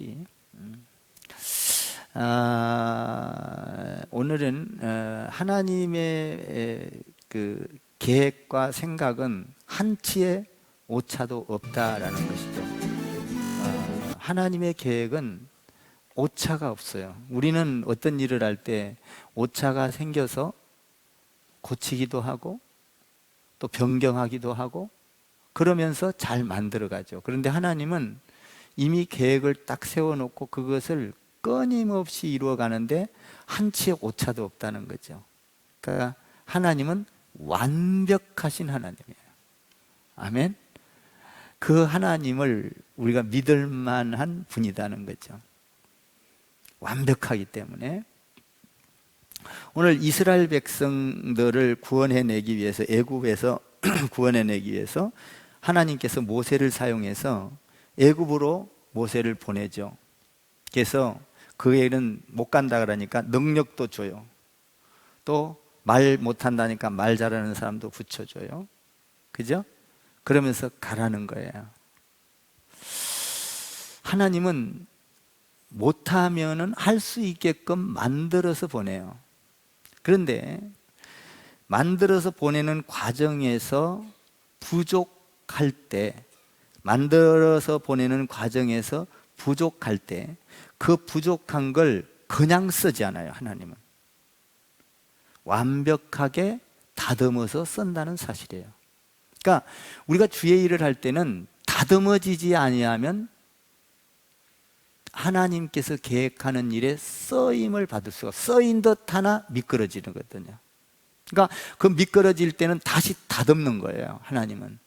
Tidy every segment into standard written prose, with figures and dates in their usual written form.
같이. 오늘은 하나님의 그 계획과 생각은 한치의 오차도 없다라는 것이죠. 하나님의 계획은 오차가 없어요. 우리는 어떤 일을 할 때 오차가 생겨서 고치기도 하고 또 변경하기도 하고 그러면서 잘 만들어가죠. 그런데 하나님은 이미 계획을 딱 세워놓고 그것을 끊임없이 이루어가는데 한치의 오차도 없다는 거죠. 그러니까 하나님은 완벽하신 하나님이에요. 아멘. 그 하나님을 우리가 믿을 만한 분이라는 거죠. 완벽하기 때문에. 오늘 이스라엘 백성들을 구원해내기 위해서, 애굽에서 구원해내기 위해서 하나님께서 모세를 사용해서 애굽으로 모세를 보내죠. 그래서 그에는 못 간다 그러니까 능력도 줘요. 또 말 못한다니까 말 잘하는 사람도 붙여줘요. 그죠? 그러면서 가라는 거예요. 하나님은 못하면은 할 수 있게끔 만들어서 보내요. 그런데 만들어서 보내는 과정에서 부족할 때, 그 부족한 걸 그냥 쓰지 않아요. 하나님은 완벽하게 다듬어서 쓴다는 사실이에요. 그러니까 우리가 주의 일을 할 때는 다듬어지지 아니하면 하나님께서 계획하는 일에 쓰임을 받을 수가, 쓰인 듯 하나 미끄러지는 거거든요. 그러니까 그 미끄러질 때는 다시 다듬는 거예요. 하나님은.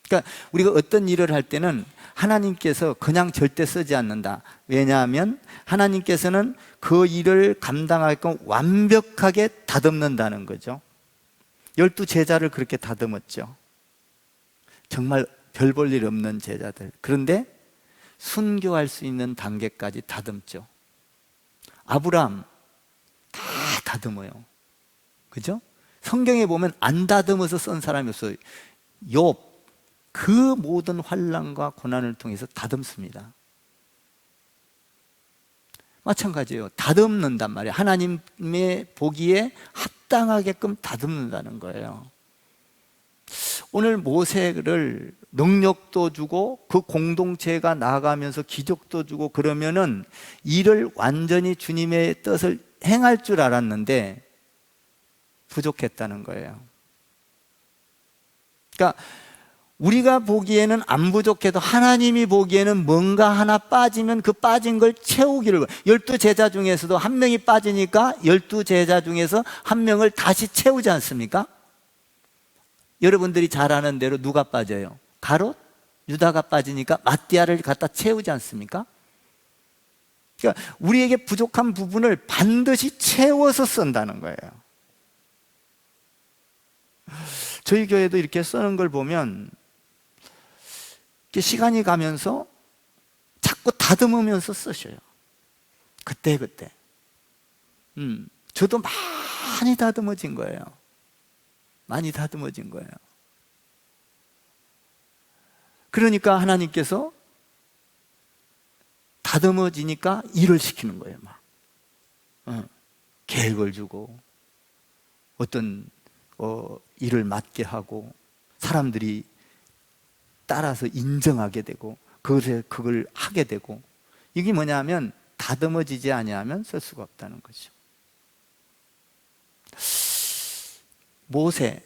그러니까 우리가 어떤 일을 할 때는 하나님께서 그냥 절대 쓰지 않는다. 왜냐하면 하나님께서는 그 일을 감당하게끔 완벽하게 다듬는다는 거죠. 12 제자를 그렇게 다듬었죠. 정말 별 볼 일 없는 제자들. 그런데 순교할 수 있는 단계까지 다듬죠. 아브라함 다 다듬어요. 그죠? 성경에 보면 안 다듬어서 쓴 사람이 없어요. 욥, 그 모든 환난과 고난을 통해서 다듬습니다. 마찬가지예요. 다듬는단 말이에요. 하나님의 보기에 합당하게끔 다듬는다는 거예요. 오늘 모세를 능력도 주고 그 공동체가 나아가면서 기적도 주고 그러면은 일을 완전히 주님의 뜻을 행할 줄 알았는데 부족했다는 거예요. 그러니까 우리가 보기에는 안 부족해도 하나님이 보기에는 뭔가 하나 빠지면 그 빠진 걸 채우기를, 12 제자 중에서도 한 명이 빠지니까 12 제자 중에서 한 명을 다시 채우지 않습니까? 여러분들이 잘 아는 대로 누가 빠져요? 가롯? 유다가 빠지니까 마띠아를 갖다 채우지 않습니까? 그러니까 우리에게 부족한 부분을 반드시 채워서 쓴다는 거예요. 저희 교회도 이렇게 쓰는 걸 보면 시간이 가면서 자꾸 다듬으면서 쓰셔요. 그때. 저도 많이 다듬어진 거예요. 많이 다듬어진 거예요. 그러니까 하나님께서 다듬어지니까 일을 시키는 거예요. 계획을 주고 어떤 일을 맡게 하고 사람들이 따라서 인정하게 되고 그걸 하게 되고, 이게 뭐냐면 다듬어지지 아니하면 쓸 수가 없다는 거죠. 모세,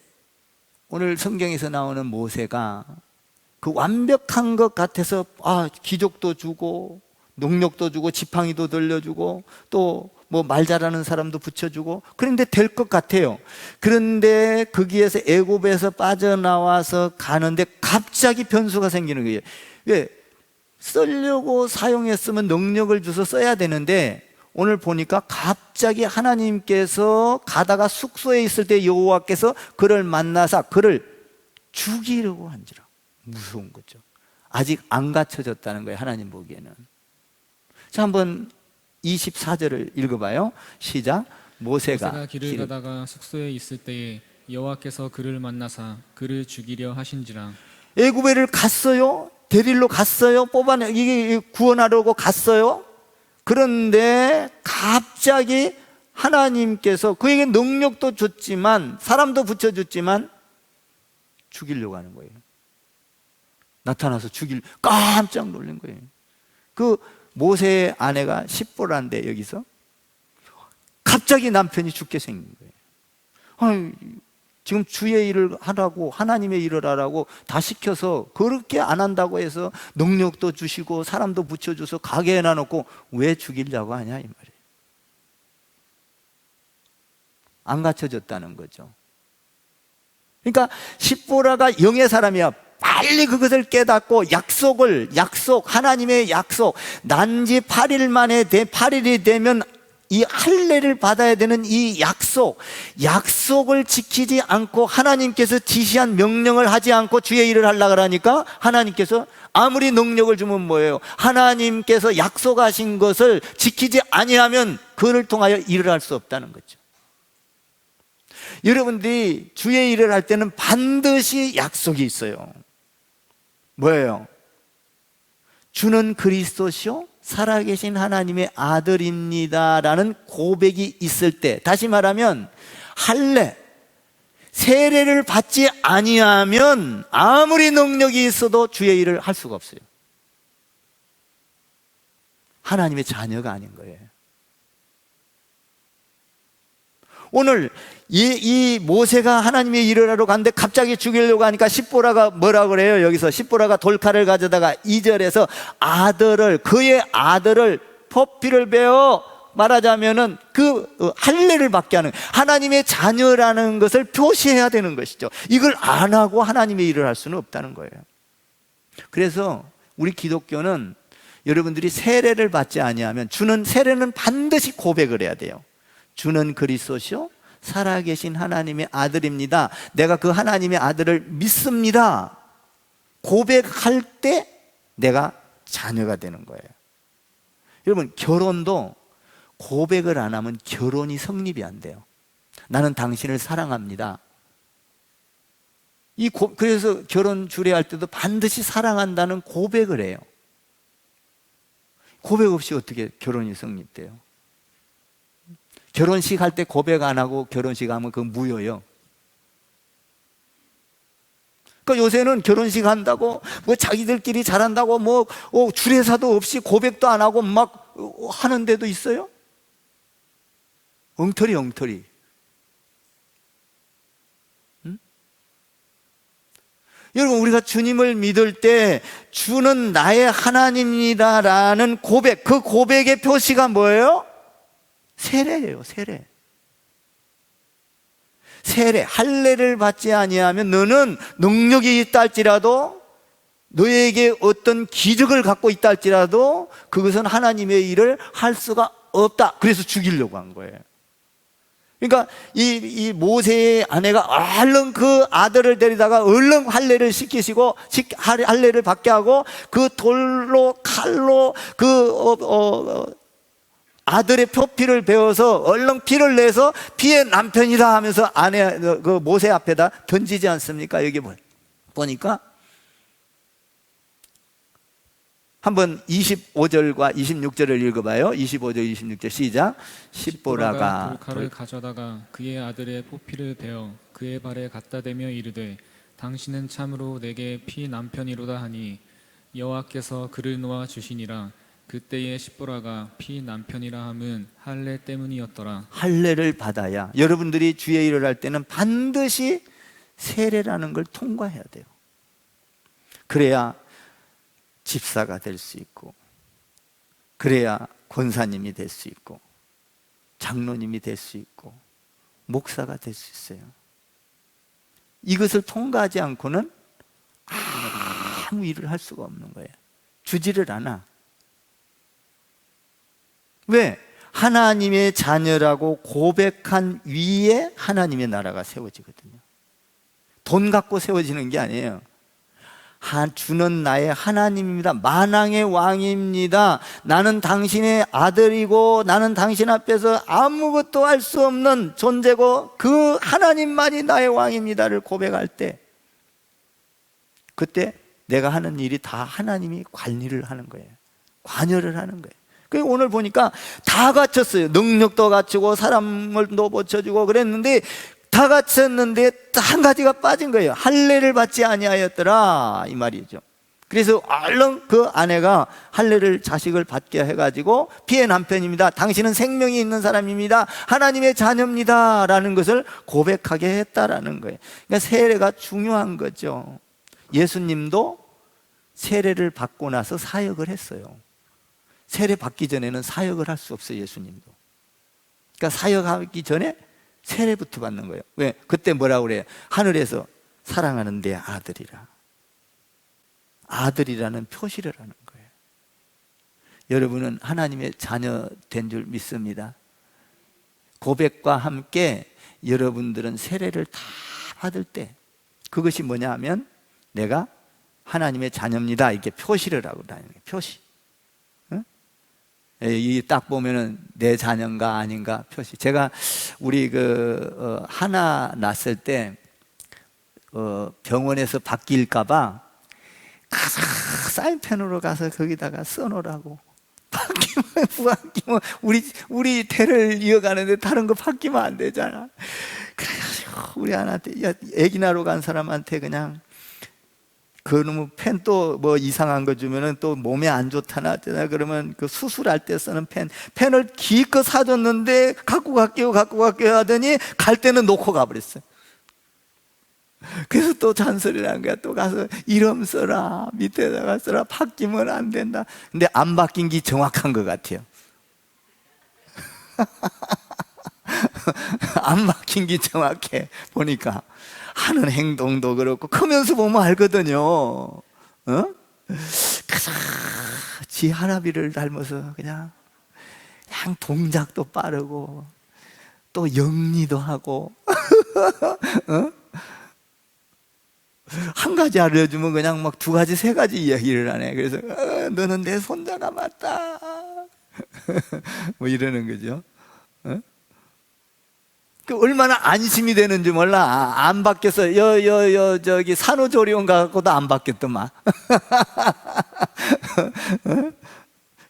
오늘 성경에서 나오는 모세가 그 완벽한 것 같아서 기적도 주고 능력도 주고 지팡이도 들려주고 또 뭐 말 잘하는 사람도 붙여주고 그런데 될 것 같아요. 그런데 거기에서 애굽에서 빠져나와서 가는데 갑자기 변수가 생기는 거예요. 왜? 쓰려고 사용했으면 능력을 주서 써야 되는데 오늘 보니까 갑자기 하나님께서 가다가 숙소에 있을 때 여호와께서 그를 만나사 그를 죽이려고 한지라. 무서운 거죠. 아직 안 갖춰졌다는 거예요. 하나님 보기에는. 자, 한번 24절을 읽어봐요. 시작. 모세가 길을 가다가 숙소에 있을 때에 여호와께서 그를 만나사 그를 죽이려 하신지라. 애굽에를 갔어요. 데리러 갔어요. 이게 구원하려고 갔어요. 그런데 갑자기 하나님께서 그에게 능력도 줬지만, 사람도 붙여줬지만 죽이려고 하는 거예요. 나타나서 깜짝 놀란 거예요. 그 모세의 아내가 십보라인데, 여기서 갑자기 남편이 죽게 생긴 거예요. 아유, 지금 주의 일을 하라고, 하나님의 일을 하라고 다 시켜서 그렇게 안 한다고 해서 능력도 주시고 사람도 붙여줘서 가게 해놔놓고 왜 죽이려고 하냐, 이 말이에요. 안 갖춰졌다는 거죠. 그러니까 십보라가 영의 사람이야. 빨리 그것을 깨닫고 하나님의 약속, 난지 8일 만에 8일이 되면 이 할례를 받아야 되는 이 약속을 지키지 않고 하나님께서 지시한 명령을 하지 않고 주의 일을 하려고 하니까 하나님께서 아무리 능력을 주면 뭐예요? 하나님께서 약속하신 것을 지키지 아니하면 그를 통하여 일을 할 수 없다는 거죠. 여러분들이 주의 일을 할 때는 반드시 약속이 있어요. 뭐예요? 주는 그리스도시요 살아계신 하나님의 아들입니다라는 고백이 있을 때, 다시 말하면 세례를 받지 아니하면 아무리 능력이 있어도 주의 일을 할 수가 없어요. 하나님의 자녀가 아닌 거예요. 오늘 이 모세가 하나님의 일을 하러 갔는데 갑자기 죽이려고 하니까 십보라가 뭐라 그래요? 여기서 십보라가 돌칼을 가져다가 2절에서 그의 아들을 포피를 베어, 말하자면은 그 할례를 받게 하는, 하나님의 자녀라는 것을 표시해야 되는 것이죠. 이걸 안 하고 하나님의 일을 할 수는 없다는 거예요. 그래서 우리 기독교는 여러분들이 세례를 받지 아니하면, 세례는 반드시 고백을 해야 돼요. 주는 그리스도시요 살아계신 하나님의 아들입니다. 내가 그 하나님의 아들을 믿습니다. 고백할 때 내가 자녀가 되는 거예요. 여러분, 결혼도 고백을 안 하면 결혼이 성립이 안 돼요. 나는 당신을 사랑합니다. 그래서 결혼 주례할 때도 반드시 사랑한다는 고백을 해요. 고백 없이 어떻게 결혼이 성립돼요? 결혼식 할 때 고백 안 하고 결혼식 하면 그건 무효예요. 그러니까 요새는 결혼식 한다고 자기들끼리 잘한다고 주례사도 없이 고백도 안 하고 막 하는 데도 있어요. 엉터리. 응? 여러분, 우리가 주님을 믿을 때 주는 나의 하나님이다라는 고백, 그 고백의 표시가 뭐예요? 세례예요. 세례, 할례를 받지 아니하면 너는 능력이 있다 할지라도, 너에게 어떤 기적을 갖고 있다 할지라도 그것은 하나님의 일을 할 수가 없다. 그래서 죽이려고 한 거예요. 그러니까 이 모세의 아내가 얼른 그 아들을 데리다가 얼른 할례를 시키시고 할례를 받게 하고, 그 돌로 칼로 아들의 표피를 베어서 얼른 피를 내서 피의 남편이다 하면서 그 모세 앞에다 던지지 않습니까? 여기 보니까 한번 25절과 26절을 읽어봐요. 25절, 26절 시작. 십보라가 돌칼을 가져다가 그의 아들의 포피를 베어 그의 발에 갖다 대며 이르되 당신은 참으로 내게 피 남편이로다 하니 여호와께서 그를 놓아 주시니라. 그때의 십보라가 피 남편이라 함은 할례 때문이었더라. 할례를 받아야, 여러분들이 주의 일을 할 때는 반드시 세례라는 걸 통과해야 돼요. 그래야 집사가 될 수 있고, 그래야 권사님이 될 수 있고, 장로님이 될 수 있고, 목사가 될 수 있어요. 이것을 통과하지 않고는 아무 일을 할 수가 없는 거예요. 주지를 않아. 왜? 하나님의 자녀라고 고백한 위에 하나님의 나라가 세워지거든요. 돈 갖고 세워지는 게 아니에요. 주는 나의 하나님입니다. 만왕의 왕입니다. 나는 당신의 아들이고 나는 당신 앞에서 아무것도 할 수 없는 존재고 그 하나님만이 나의 왕입니다를 고백할 때, 그때 내가 하는 일이 다 하나님이 관리를 하는 거예요. 관여를 하는 거예요. 그래서 오늘 보니까 다 갖췄어요. 능력도 갖추고 사람을 또 붙여주고 그랬는데 다 갖췄는데 한 가지가 빠진 거예요. 할례를 받지 아니하였더라 이 말이죠. 그래서 얼른 그 아내가 할례를 자식을 받게 해가지고 피의 남편입니다, 당신은 생명이 있는 사람입니다, 하나님의 자녀입니다 라는 것을 고백하게 했다라는 거예요. 그러니까 세례가 중요한 거죠. 예수님도 세례를 받고 나서 사역을 했어요. 세례 받기 전에는 사역을 할 수 없어요. 예수님도. 그러니까 사역하기 전에 세례부터 받는 거예요. 왜? 그때 뭐라고 그래요? 하늘에서 사랑하는 내 아들이라. 아들이라는 표시를 하는 거예요. 여러분은 하나님의 자녀 된 줄 믿습니다. 고백과 함께 여러분들은 세례를 다 받을 때 그것이 뭐냐 하면 내가 하나님의 자녀입니다 이렇게 표시를 하고 다니는 거예요. 표시. 이 딱 보면은 내 자녀인가 아닌가 표시. 제가 우리 하나 낳았을 때 병원에서 바뀔까봐 가서 사인펜으로 가서 거기다가 써놓으라고. 바뀌면 우리 대를 이어가는데 다른 거 바뀌면 안 되잖아. 그래가지고 우리 아나한테 애기 낳으러 간 사람한테 그냥 그놈의 펜 또 뭐 이상한 거 주면은 또 몸에 안 좋다나 하잖아. 그러면 그 수술할 때 쓰는 펜을 기껏 사줬는데 갖고 갈게요 하더니 갈 때는 놓고 가버렸어요. 그래서 또 잔소리를 한 거야. 또 가서 이름 써라, 밑에다가 써라, 바뀌면 안 된다. 근데 안 바뀐 게 정확한 것 같아요. 안 바뀐 게 정확해. 보니까 하는 행동도 그렇고 크면서 보면 알거든요. 그래서 지 할아비를 닮아서 그냥 동작도 빠르고 또 영리도 하고 한 가지 알려주면 그냥 막 두 가지 세 가지 이야기를 하네. 그래서 너는 내 손자가 맞다 뭐 이러는 거죠. 얼마나 안심이 되는지 몰라. 안 바뀌어서 저기 산후조리원 가고도 안 바뀌었더만.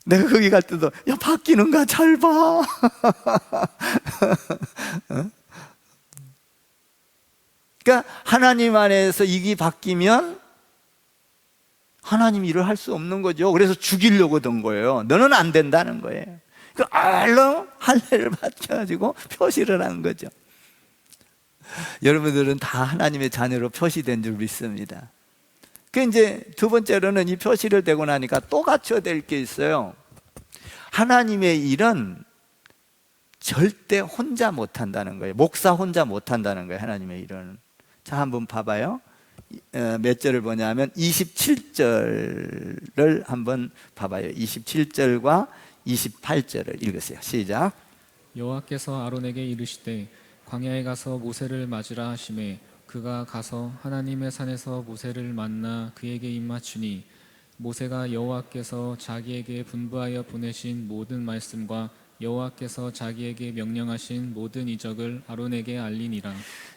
내가 거기 갈 때도 야 바뀌는가 잘 봐. 그러니까 하나님 안에서 이게 바뀌면 하나님 일을 할 수 없는 거죠. 그래서 죽이려고 든 거예요. 너는 안 된다는 거예요. 얼른 할례를 받혀가지고 표시를 한 거죠. 여러분들은 다 하나님의 자녀로 표시된 줄 믿습니다. 그 이제 두 번째로는 이 표시를 되고 나니까 또 갖춰야 될 게 있어요. 하나님의 일은 절대 혼자 못 한다는 거예요. 목사 혼자 못 한다는 거예요. 하나님의 일은. 자, 한번 봐봐요. 몇 절을 보냐면 27절을 한번 봐봐요. 27절과 28절을 읽으세요. 시작. 여호와께서 아론에게 이르시되 광야에 가서 모세를 맞으라 하시매 그가 가서 하나님의 산에서 모세를 만나 그에게 입맞추니 모세가 여호와께서 자기에게 분부하여 보내신 모든 말씀과 여호와께서 자기에게 명령하신 모든 이적을 아론에게 알리니라.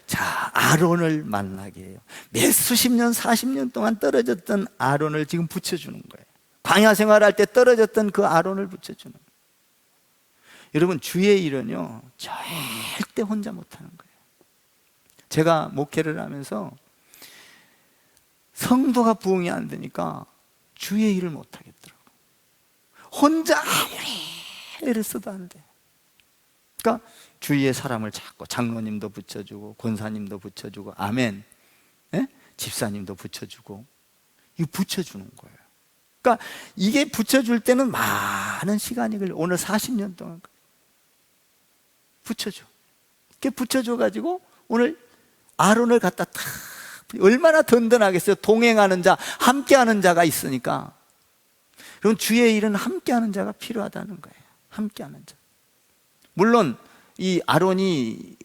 자, 아론을 만나게 해요. 몇 수십 년 40년 동안 떨어졌던 아론을 지금 붙여주는 거예요. 광야 생활할 때 떨어졌던 그 아론을 붙여주는 거예요. 여러분, 주의 일은요 절대 혼자 못하는 거예요. 제가 목회를 하면서 성도가 부흥이 안 되니까 주의 일을 못하겠더라고요. 혼자 아무리 애를 써도 안 돼. 그러니까 주위의 사람을 찾고 장로님도 붙여주고 권사님도 붙여주고 아멘, 예? 집사님도 붙여주고 이거 붙여주는 거예요. 그러니까 이게 붙여줄 때는 많은 시간이 걸려. 오늘 40년 동안 붙여줘. 이렇게 붙여줘가지고 오늘 아론을 갖다 탁, 얼마나 든든하겠어요. 동행하는 자, 함께하는 자가 있으니까. 그럼 주의 일은 함께하는 자가 필요하다는 거예요. 함께하는 자. 물론 이 아론이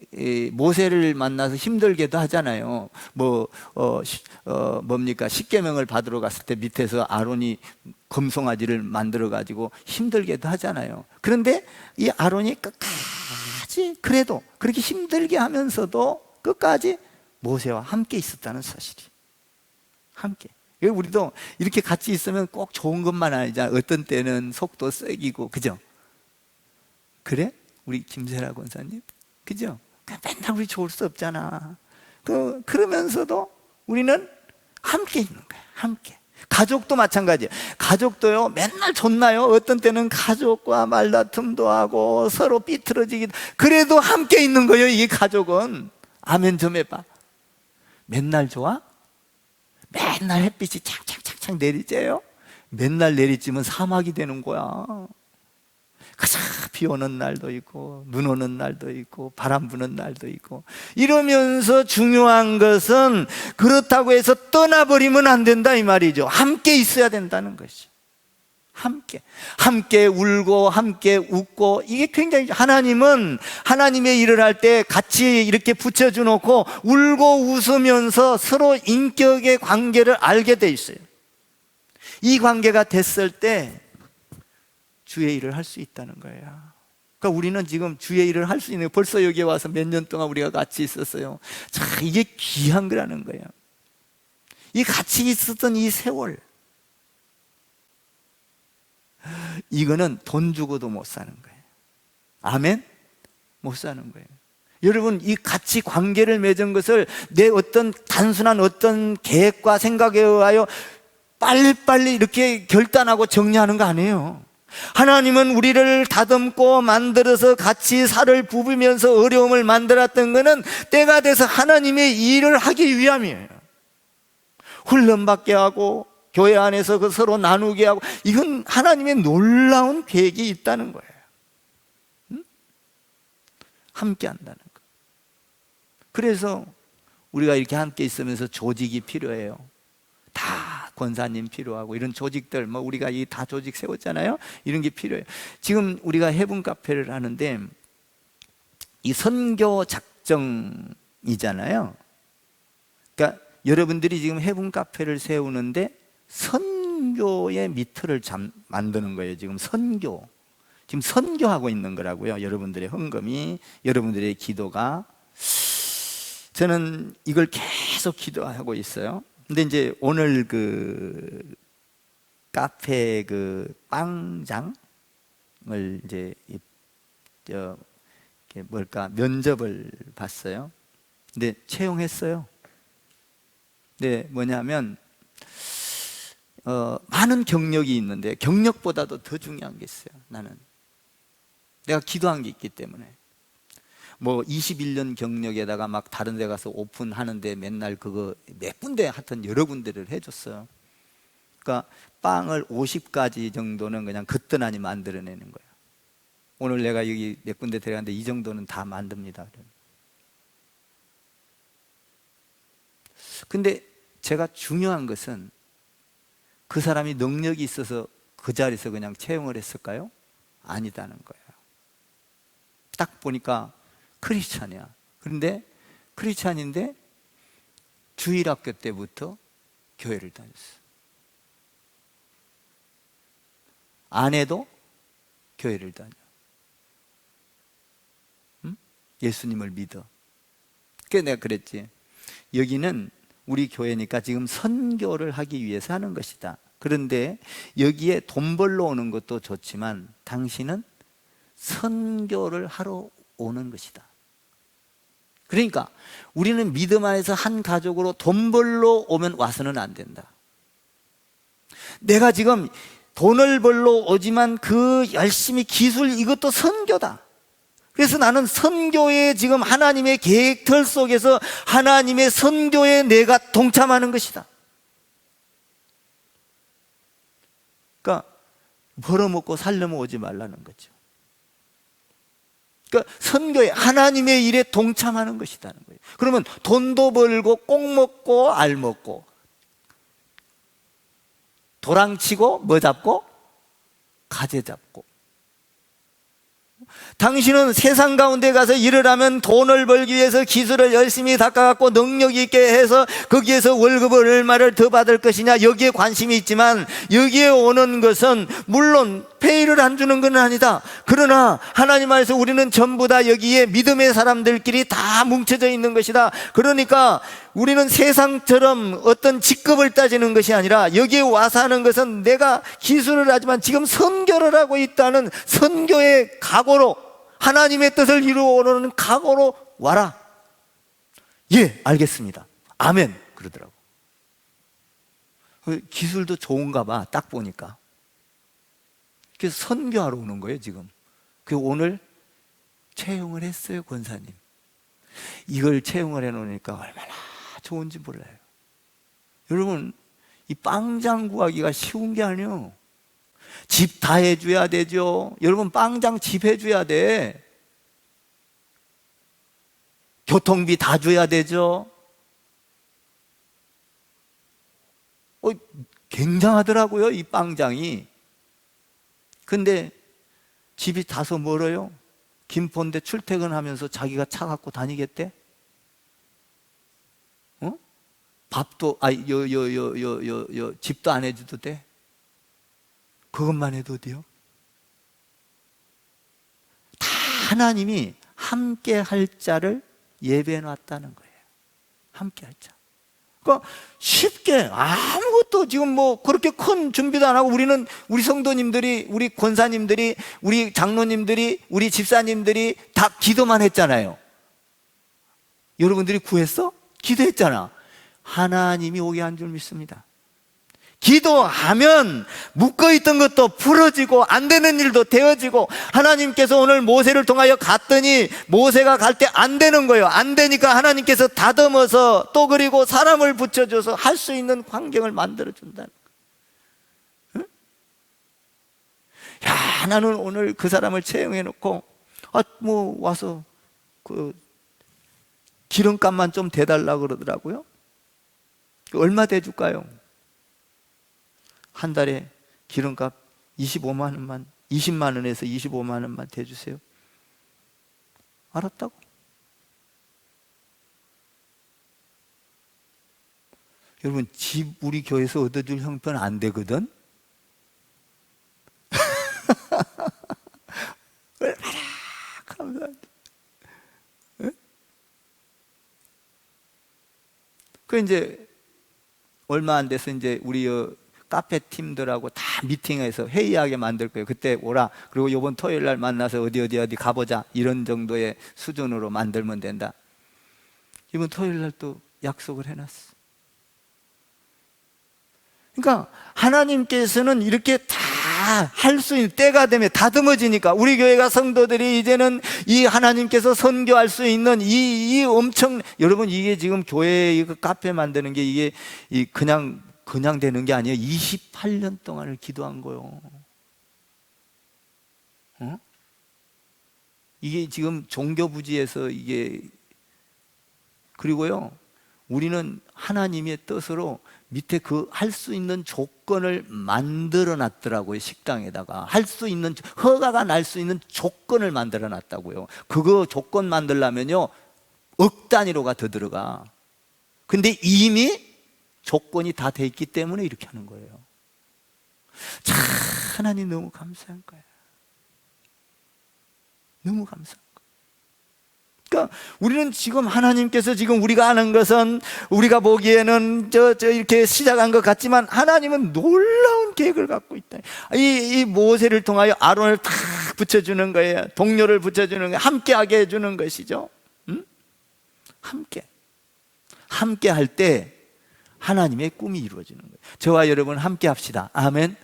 모세를 만나서 힘들게도 하잖아요. 뭡니까? 십계명을 받으러 갔을 때 밑에서 아론이 금송아지를 만들어 가지고 힘들게도 하잖아요. 그런데 이 아론이 끝까지 그래도 그렇게 힘들게 하면서도 끝까지 모세와 함께 있었다는 사실이. 함께. 우리도 이렇게 같이 있으면 꼭 좋은 것만 아니잖아. 어떤 때는 속도 썩이고, 그죠? 그래? 우리 김세라 권사님? 그죠? 맨날 우리 좋을 수 없잖아. 그러면서도 우리는 함께 있는 거야. 함께. 가족도 마찬가지예요. 가족도요, 맨날 좋나요? 어떤 때는 가족과 말다툼도 하고 서로 삐뚤어지기도. 그래도 함께 있는 거예요, 이 가족은. 아멘 좀 해봐. 맨날 좋아? 맨날 햇빛이 착착착착 내리쬐요? 맨날 내리쬐면 사막이 되는 거야. 그저 비 오는 날도 있고 눈 오는 날도 있고 바람 부는 날도 있고. 이러면서 중요한 것은 그렇다고 해서 떠나버리면 안 된다 이 말이죠. 함께 있어야 된다는 것이죠. 함께 울고 함께 웃고. 이게 굉장히, 하나님은 하나님의 일을 할 때 같이 이렇게 붙여주 놓고 울고 웃으면서 서로 인격의 관계를 알게 돼 있어요. 이 관계가 됐을 때 주의 일을 할 수 있다는 거예요. 그러니까 우리는 지금 주의 일을 할 수 있는, 벌써 여기에 와서 몇 년 동안 우리가 같이 있었어요. 자, 이게 귀한 거라는 거예요. 이 같이 있었던 이 세월, 이거는 돈 주고도 못 사는 거예요. 아멘? 못 사는 거예요. 여러분, 이 같이 관계를 맺은 것을 내 어떤 단순한 어떤 계획과 생각에 의하여 빨리빨리 이렇게 결단하고 정리하는 거 아니에요. 하나님은 우리를 다듬고 만들어서 같이 살을 부비면서 어려움을 만들었던 것은 때가 돼서 하나님의 일을 하기 위함이에요. 훈련받게 하고 교회 안에서 그 서로 나누게 하고, 이건 하나님의 놀라운 계획이 있다는 거예요. 응? 함께 한다는 거. 그래서 우리가 이렇게 함께 있으면서 조직이 필요해요. 다 권사님 필요하고, 이런 조직들, 뭐 우리가 이 다 조직 세웠잖아요. 이런 게 필요해요. 지금 우리가 해븐 카페를 하는데 이 선교 작정이잖아요. 그러니까 여러분들이 지금 해븐 카페를 세우는데 선교의 미터를 만드는 거예요. 지금 선교하고 있는 거라고요. 여러분들의 헌금이, 여러분들의 기도가. 저는 이걸 계속 기도하고 있어요. 근데 이제 오늘 그 카페 그 빵장을 이제 면접을 봤어요. 근데 채용했어요. 근데 뭐냐면 많은 경력이 있는데 경력보다도 더 중요한 게 있어요. 나는 내가 기도한 게 있기 때문에. 뭐 21년 경력에다가 막 다른 데 가서 오픈하는데 맨날 그거 몇 군데 하여튼 여러 군데를 해줬어요. 그러니까 빵을 50가지 정도는 그냥 그때나니 만들어내는 거예요. 오늘 내가 여기 몇 군데 들어갔는데 이 정도는 다 만듭니다. 근데 제가 중요한 것은 그 사람이 능력이 있어서 그 자리에서 그냥 채용을 했을까요? 아니다는 거예요. 딱 보니까 크리스찬이야. 그런데 크리스찬인데 주일학교 때부터 교회를 다녔어. 아내도 교회를 다녀. 응? 예수님을 믿어. 그래서 내가 그랬지. 여기는 우리 교회니까 지금 선교를 하기 위해서 하는 것이다. 그런데 여기에 돈 벌러 오는 것도 좋지만 당신은 선교를 하러 오는 것이다. 그러니까 우리는 믿음 안에서 한 가족으로 돈 벌러 오면 와서는 안 된다. 내가 지금 돈을 벌러 오지만 그 열심히 기술, 이것도 선교다. 그래서 나는 선교에 지금 하나님의 계획틀 속에서 하나님의 선교에 내가 동참하는 것이다. 그러니까 벌어먹고 살려면 오지 말라는 거죠. 그러니까 선교에, 하나님의 일에 동참하는 것이라는 거예요. 그러면 돈도 벌고 꼭 먹고 알 먹고 도랑치고 뭐 잡고 가재 잡고. 당신은 세상 가운데 가서 일을 하면 돈을 벌기 위해서 기술을 열심히 닦아갖고 능력 있게 해서 거기에서 월급을 얼마를 더 받을 것이냐, 여기에 관심이 있지만 여기에 오는 것은 물론 페이를 안 주는 건 아니다. 그러나 하나님 안에서 우리는 전부 다 여기에 믿음의 사람들끼리 다 뭉쳐져 있는 것이다. 그러니까 우리는 세상처럼 어떤 직급을 따지는 것이 아니라 여기에 와서 하는 것은 내가 기술을 하지만 지금 선교를 하고 있다는 선교의 각오로, 하나님의 뜻을 이루어오는 각오로 와라. 예, 알겠습니다. 아멘. 그러더라고. 기술도 좋은가 봐, 딱 보니까. 그래서 선교하러 오는 거예요, 지금. 그 오늘 채용을 했어요, 권사님. 이걸 채용을 해놓으니까 얼마나 좋은지 몰라요. 여러분, 이 빵장 구하기가 쉬운 게 아니에요. 집 다 해줘야 되죠. 여러분, 빵장 집 해줘야 돼. 교통비 다 줘야 되죠. 굉장하더라고요, 이 빵장이. 근데 집이 다소 멀어요. 김포인데 출퇴근하면서 자기가 차 갖고 다니겠대? 밥도 집도 안 해줘도 돼? 그것만 해도 돼요? 다 하나님이 함께 할 자를 예배해 놨다는 거예요. 함께 할 자. 그러니까 쉽게 아무것도 지금 뭐 그렇게 큰 준비도 안 하고, 우리는 우리 성도님들이, 우리 권사님들이, 우리 장로님들이, 우리 집사님들이 다 기도만 했잖아요. 여러분들이 구했어? 기도했잖아. 하나님이 오게 한 줄 믿습니다. 기도하면 묶어있던 것도 풀어지고 안 되는 일도 되어지고, 하나님께서 오늘 모세를 통하여 갔더니 모세가 갈 때 안 되는 거예요. 안 되니까 하나님께서 다듬어서 또 그리고 사람을 붙여줘서 할 수 있는 환경을 만들어준다는 거예요. 응? 야, 나는 오늘 그 사람을 채용해 놓고 와서 그 기름값만 좀 대달라고 그러더라고요. 얼마 대줄까요? 한 달에 기름값 25만 원만, 20만 원에서 25만 원만 대주세요. 알았다고? 여러분, 집 우리 교회에서 얻어줄 형편 안 되거든? 얼마나 감사한데. 그 이제 얼마 안 돼서 이제 우리 카페 팀들하고 다 미팅해서 회의하게 만들 거예요. 그때 오라. 그리고 이번 토요일 날 만나서 어디 가보자. 이런 정도의 수준으로 만들면 된다. 이번 토요일 날 또 약속을 해놨어. 그러니까 하나님께서는 이렇게 다 할 수 있는 때가 되면 다듬어지니까, 우리 교회가 성도들이 이제는 이 하나님께서 선교할 수 있는 이 엄청, 여러분, 이게 지금 교회 이거 카페 만드는 게 이게 그냥 되는 게 아니에요. 28년 동안을 기도한 거요. 이게 지금 종교부지에서 이게, 그리고요, 우리는 하나님의 뜻으로 밑에 그 할 수 있는 조건을 만들어 놨더라고요. 식당에다가 할 수 있는, 허가가 날 수 있는 조건을 만들어 놨다고요. 그거 조건 만들려면요, 억 단위로가 더 들어가. 근데 이미 조건이 다 돼 있기 때문에 이렇게 하는 거예요. 참, 하나님 너무 감사한 거예요. 너무 감사한 거예요. 그러니까 우리는 지금 하나님께서 지금 우리가 아는 것은, 우리가 보기에는 이렇게 시작한 것 같지만 하나님은 놀라운 계획을 갖고 있다. 이 모세를 통하여 아론을 탁 붙여주는 거예요. 동료를 붙여주는 거예요. 함께하게 해주는 것이죠. 응? 함께 할 때 하나님의 꿈이 이루어지는 거예요. 저와 여러분 함께 합시다. 아멘.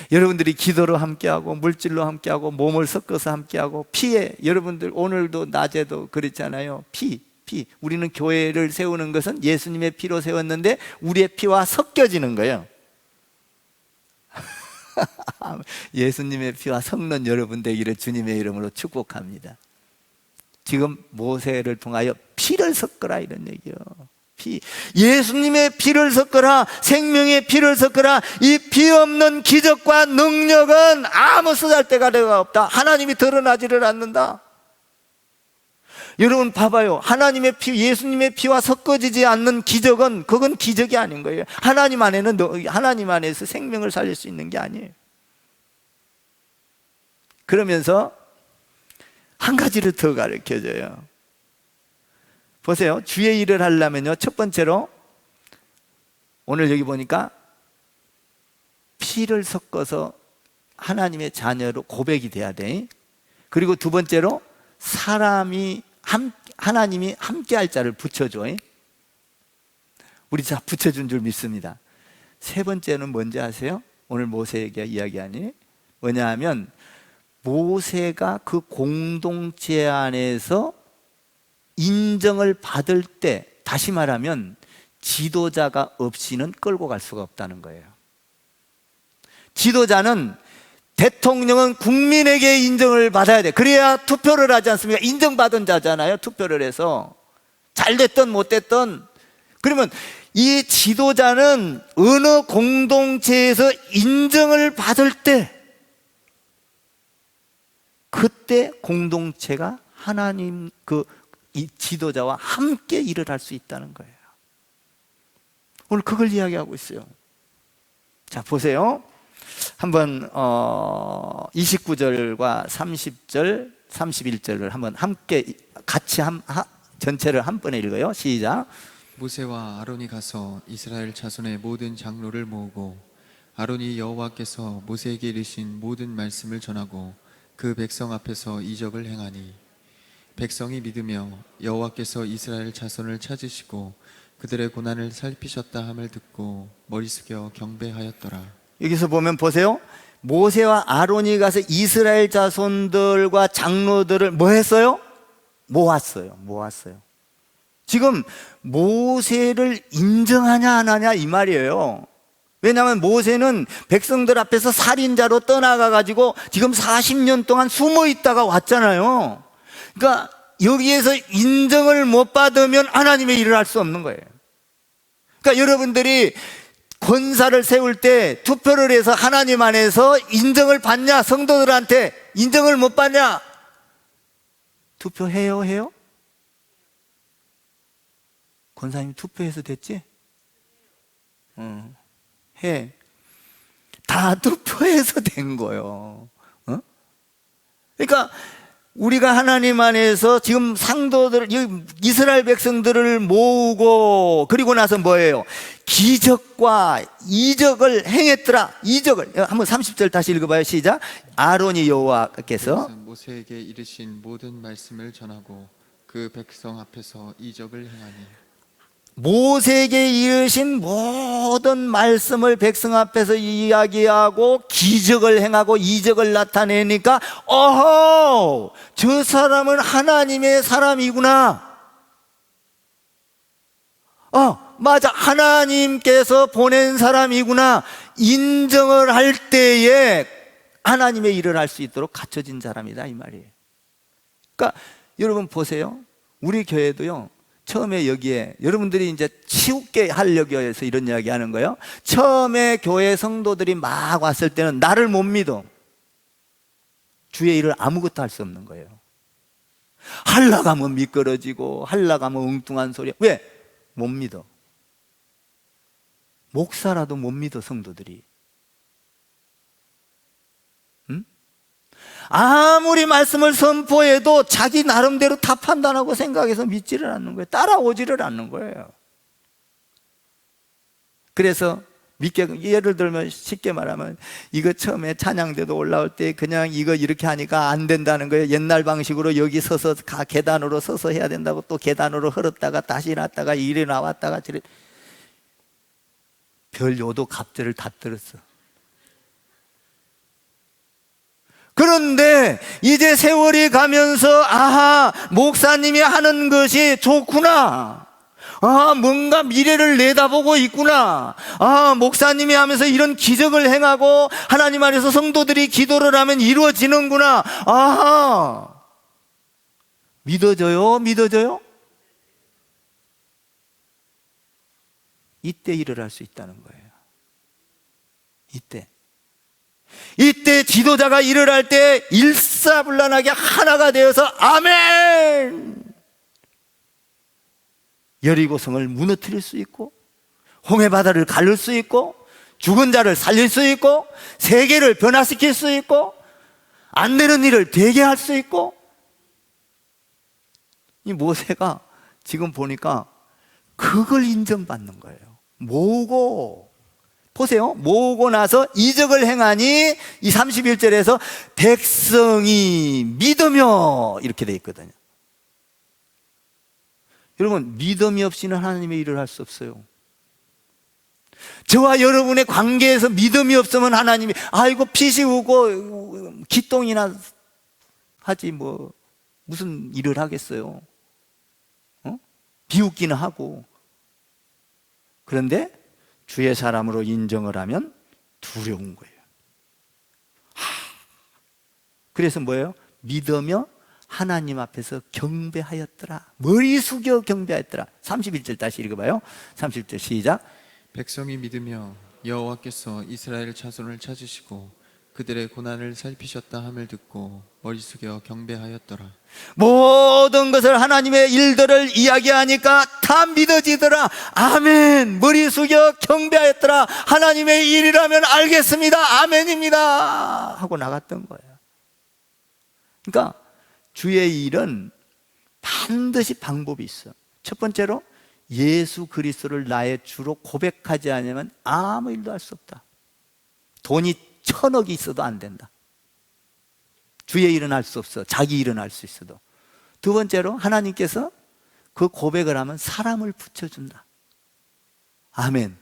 여러분들이 기도로 함께하고, 물질로 함께하고, 몸을 섞어서 함께하고, 피에, 여러분들 오늘도 낮에도 그랬잖아요. 피. 우리는 교회를 세우는 것은 예수님의 피로 세웠는데 우리의 피와 섞여지는 거예요. 예수님의 피와 섞는 여러분 되기를 주님의 이름으로 축복합니다. 지금 모세를 통하여 피를 섞어라, 이런 얘기요. 피. 예수님의 피를 섞어라, 생명의 피를 섞어라. 이 피 없는 기적과 능력은 아무 쓰잘데가 없다. 하나님이 드러나지를 않는다. 여러분 봐봐요. 하나님의 피, 예수님의 피와 섞어지지 않는 기적은 그건 기적이 아닌 거예요. 하나님 안에서 생명을 살릴 수 있는 게 아니에요. 그러면서 한 가지를 더 가르쳐줘요. 보세요. 주의 일을 하려면요, 첫 번째로 오늘 여기 보니까 피를 섞어서 하나님의 자녀로 고백이 돼야 돼. 그리고 두 번째로 하나님이 함께할 자를 붙여줘. 우리 다 붙여준 줄 믿습니다. 세 번째는 뭔지 아세요? 오늘 모세에게 이야기하니 뭐냐 하면, 모세가 그 공동체 안에서 인정을 받을 때, 다시 말하면 지도자가 없이는 끌고 갈 수가 없다는 거예요. 지도자는, 대통령은 국민에게 인정을 받아야 돼. 그래야 투표를 하지 않습니까? 인정받은 자잖아요. 투표를 해서 잘 됐든 못 됐든. 그러면 이 지도자는 어느 공동체에서 인정을 받을 때, 그때 공동체가 하나님 이 지도자와 함께 일을 할 수 있다는 거예요. 오늘 그걸 이야기하고 있어요. 자, 보세요. 한번 29절과 30절, 31절을 한번 함께 같이 전체를 한 번에 읽어요. 시작. 모세와 아론이 가서 이스라엘 자손의 모든 장로를 모으고, 아론이 여호와께서 모세에게 이르신 모든 말씀을 전하고 그 백성 앞에서 이적을 행하니, 백성이 믿으며 여호와께서 이스라엘 자손을 찾으시고 그들의 고난을 살피셨다 함을 듣고 머리 숙여 경배하였더라. 여기서 보면 보세요. 모세와 아론이 가서 이스라엘 자손들과 장로들을 뭐 했어요? 모았어요. 지금 모세를 인정하냐 안 하냐 이 말이에요. 왜냐하면 모세는 백성들 앞에서 살인자로 떠나가 가지고 지금 40년 동안 숨어 있다가 왔잖아요. 그러니까 여기에서 인정을 못 받으면 하나님의 일을 할 수 없는 거예요. 그러니까 여러분들이 권사를 세울 때 투표를 해서 하나님 안에서 인정을 받냐, 성도들한테 인정을 못 받냐? 투표해요, 해요? 권사님 투표해서 됐지? 해. 다 투표해서 된 거예요. 그러니까 우리가 하나님 안에서 지금 상도들, 이스라엘 백성들을 모으고, 그리고 나서 뭐예요? 기적과 이적을 행했더라. 이적을 한번 30절 다시 읽어봐요. 시작. 아론이 여호와께서 모세에게 이르신 모든 말씀을 전하고 그 백성 앞에서 이적을 행하니, 모세에게 이르신 모든 말씀을 백성 앞에서 이야기하고 기적을 행하고 이적을 나타내니까, 어허, 저 사람은 하나님의 사람이구나. 맞아, 하나님께서 보낸 사람이구나. 인정을 할 때에 하나님의 일을 할 수 있도록 갖춰진 사람이다 이 말이에요. 그러니까 여러분 보세요. 우리 교회도요, 처음에 여기에 여러분들이 이제 치우게 하려고 해서 이런 이야기 하는 거예요. 처음에 교회 성도들이 막 왔을 때는 나를 못 믿어. 주의 일을 아무것도 할 수 없는 거예요. 하려고 하면 미끄러지고 하려고 하면 엉뚱한 소리. 왜? 못 믿어. 목사라도 못 믿어, 성도들이. 아무리 말씀을 선포해도 자기 나름대로 다 판단하고 생각해서 믿지를 않는 거예요. 따라오지를 않는 거예요. 그래서 예를 들면 쉽게 말하면, 이거 처음에 찬양대도 올라올 때 그냥 이거 이렇게 하니까 안 된다는 거예요. 옛날 방식으로 여기 서서 계단으로 서서 해야 된다고, 또 계단으로 흘렀다가 다시 났다가 이리 나왔다가 저리, 별 요도 갑절을 다 들었어. 그런데 이제 세월이 가면서, 아하, 목사님이 하는 것이 좋구나. 뭔가 미래를 내다보고 있구나. 목사님이 하면서 이런 기적을 행하고 하나님 안에서 성도들이 기도를 하면 이루어지는구나. 믿어져요? 믿어져요? 이때 일을 할 수 있다는 거예요. 이때 지도자가 일을 할 때 일사불란하게 하나가 되어서 아멘! 여리고성을 무너뜨릴 수 있고, 홍해바다를 가를 수 있고, 죽은 자를 살릴 수 있고, 세계를 변화시킬 수 있고, 안 되는 일을 되게 할 수 있고. 이 모세가 지금 보니까 그걸 인정받는 거예요. 모으고, 보세요. 모으고 나서 이적을 행하니, 이 31절에서 백성이 믿으며 이렇게 돼 있거든요. 여러분, 믿음이 없이는 하나님의 일을 할 수 없어요. 저와 여러분의 관계에서 믿음이 없으면 하나님이 아이고 피시우고 기똥이나 하지 뭐 무슨 일을 하겠어요. 비웃기는 하고. 그런데 주의 사람으로 인정을 하면 두려운 거예요. 그래서 뭐예요? 믿으며 하나님 앞에서 경배하였더라. 머리 숙여 경배하였더라. 31절 다시 읽어봐요. 31절 시작. 백성이 믿으며 여호와께서 이스라엘 자손을 찾으시고 그들의 고난을 살피셨다 함을 듣고 머리 숙여 경배하였더라. 모든 것을 하나님의 일들을 이야기하니까 다 믿어지더라. 아멘. 머리 숙여 경배하였더라. 하나님의 일이라면 알겠습니다. 아멘입니다. 하고 나갔던 거예요. 그러니까 주의 일은 반드시 방법이 있어. 첫 번째로 예수 그리스도를 나의 주로 고백하지 않으면 아무 일도 할 수 없다. 돈이 1000억이 있어도 안 된다. 주의 일은 할 수 없어. 자기 일은 할 수 있어도. 두 번째로 하나님께서 그 고백을 하면 사람을 붙여준다. 아멘.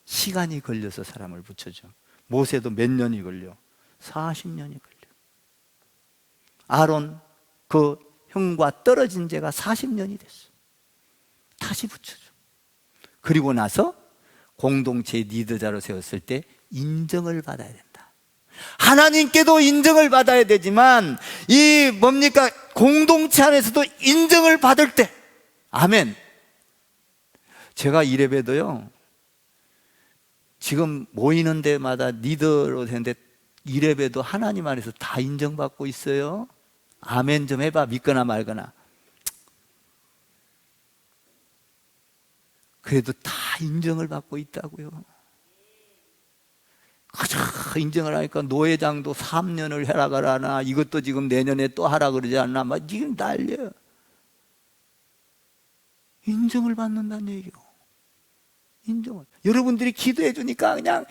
시간이 걸려서 사람을 붙여줘. 모세도 몇 년이 걸려? 40년이 걸려. 아론 그 형과 떨어진 지가 40년이 됐어. 다시 붙여줘. 그리고 나서 공동체의 리더자로 세웠을 때 인정을 받아야 된다. 하나님께도 인정을 받아야 되지만 이 뭡니까? 공동체 안에서도 인정을 받을 때. 아멘. 제가 이래봬도요, 지금 모이는 데마다 리더로 되는데 이래봬도 하나님 안에서 다 인정받고 있어요. 아멘 좀 해봐. 믿거나 말거나. 그래도 다 인정을 받고 있다고요. 인정을 하니까 노회장도 3년을 하라 하나, 이것도 지금 내년에 또 하라 그러지 않나, 막 지금 난리야. 인정을 받는다는 얘기요. 인정을. 여러분들이 기도해 주니까 그냥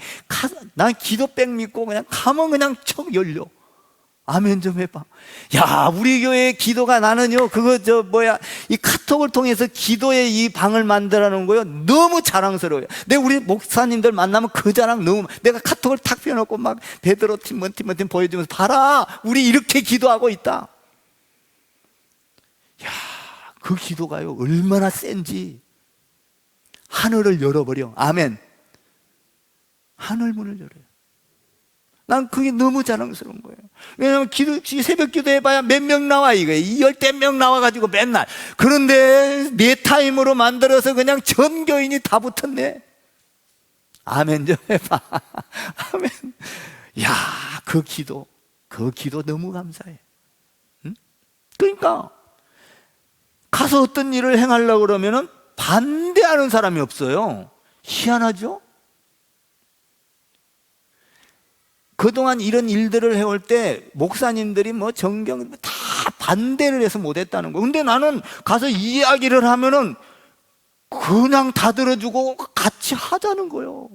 난 기도백 믿고 그냥 가면 그냥 척 열려. 아멘 좀 해봐. 야, 우리 교회 기도가 나는요, 그거 이 카톡을 통해서 기도의 이 방을 만들어 놓은 거요, 너무 자랑스러워요. 내가 우리 목사님들 만나면 그 자랑 너무, 내가 카톡을 탁 펴놓고 막 베드로 티모티 보여주면서 봐라, 우리 이렇게 기도하고 있다. 야, 그 기도가요, 얼마나 센지. 하늘을 열어버려. 아멘. 하늘 문을 열어요. 난 그게 너무 자랑스러운 거예요. 왜냐하면 새벽 기도 해봐야 몇 명 나와, 이거예요. 열댓 명 나와가지고 맨날. 그런데 내 타임으로 만들어서 그냥 전 교인이 다 붙었네. 아멘 좀 해봐. 아멘. 야, 그 기도 너무 감사해. 응? 그러니까 가서 어떤 일을 행하려고 그러면은 반대하는 사람이 없어요. 희한하죠? 그동안 이런 일들을 해올 때 목사님들이 뭐 정경 다 반대를 해서 못했다는 거예요. 근데 나는 가서 이야기를 하면은 그냥 다 들어주고 같이 하자는 거예요.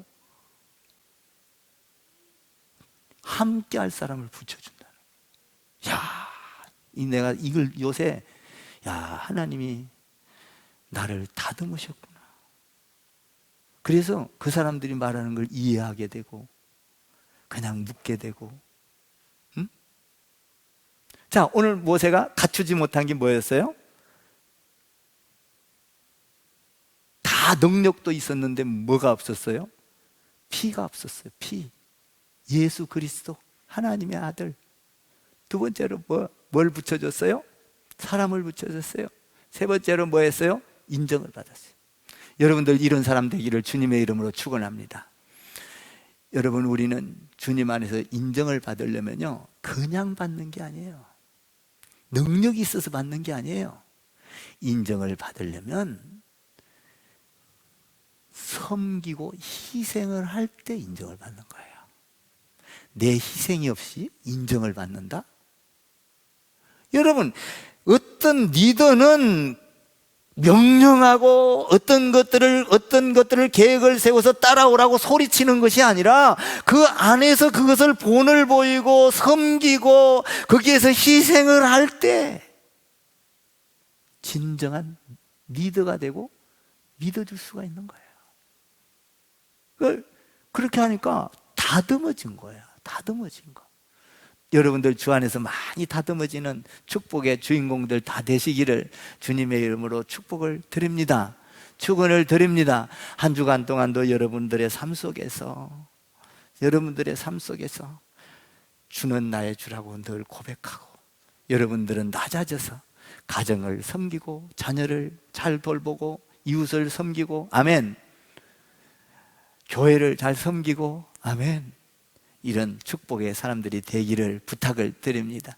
함께 할 사람을 붙여준다는 거예요. 내가 이걸 요새, 하나님이 나를 다듬으셨구나. 그래서 그 사람들이 말하는 걸 이해하게 되고 그냥 묻게 되고. 응? 자, 오늘 모세가 갖추지 못한 게 뭐였어요? 다 능력도 있었는데 뭐가 없었어요? 피가 없었어요. 피. 예수 그리스도 하나님의 아들. 두 번째로 뭘 붙여줬어요? 사람을 붙여줬어요. 세 번째로 뭐 했어요? 인정을 받았어요. 여러분들 이런 사람 되기를 주님의 이름으로 축원합니다. 여러분, 우리는 주님 안에서 인정을 받으려면요, 그냥 받는 게 아니에요. 능력이 있어서 받는 게 아니에요. 인정을 받으려면 섬기고 희생을 할 때 인정을 받는 거예요. 내 희생이 없이 인정을 받는다? 여러분, 어떤 리더는 명령하고 어떤 것들을 계획을 세워서 따라오라고 소리치는 것이 아니라 그 안에서 그것을 본을 보이고 섬기고 거기에서 희생을 할 때 진정한 리더가 되고 믿어줄 수가 있는 거예요. 그렇게 하니까 다듬어진 거예요. 다듬어진 거. 여러분들 주 안에서 많이 다듬어지는 축복의 주인공들 다 되시기를 주님의 이름으로 축복을 드립니다. 축원을 드립니다. 한 주간 동안도 여러분들의 삶 속에서 주는 나의 주라고 늘 고백하고, 여러분들은 낮아져서 가정을 섬기고 자녀를 잘 돌보고 이웃을 섬기고, 아멘, 교회를 잘 섬기고, 아멘, 이런 축복의 사람들이 되기를 부탁을 드립니다.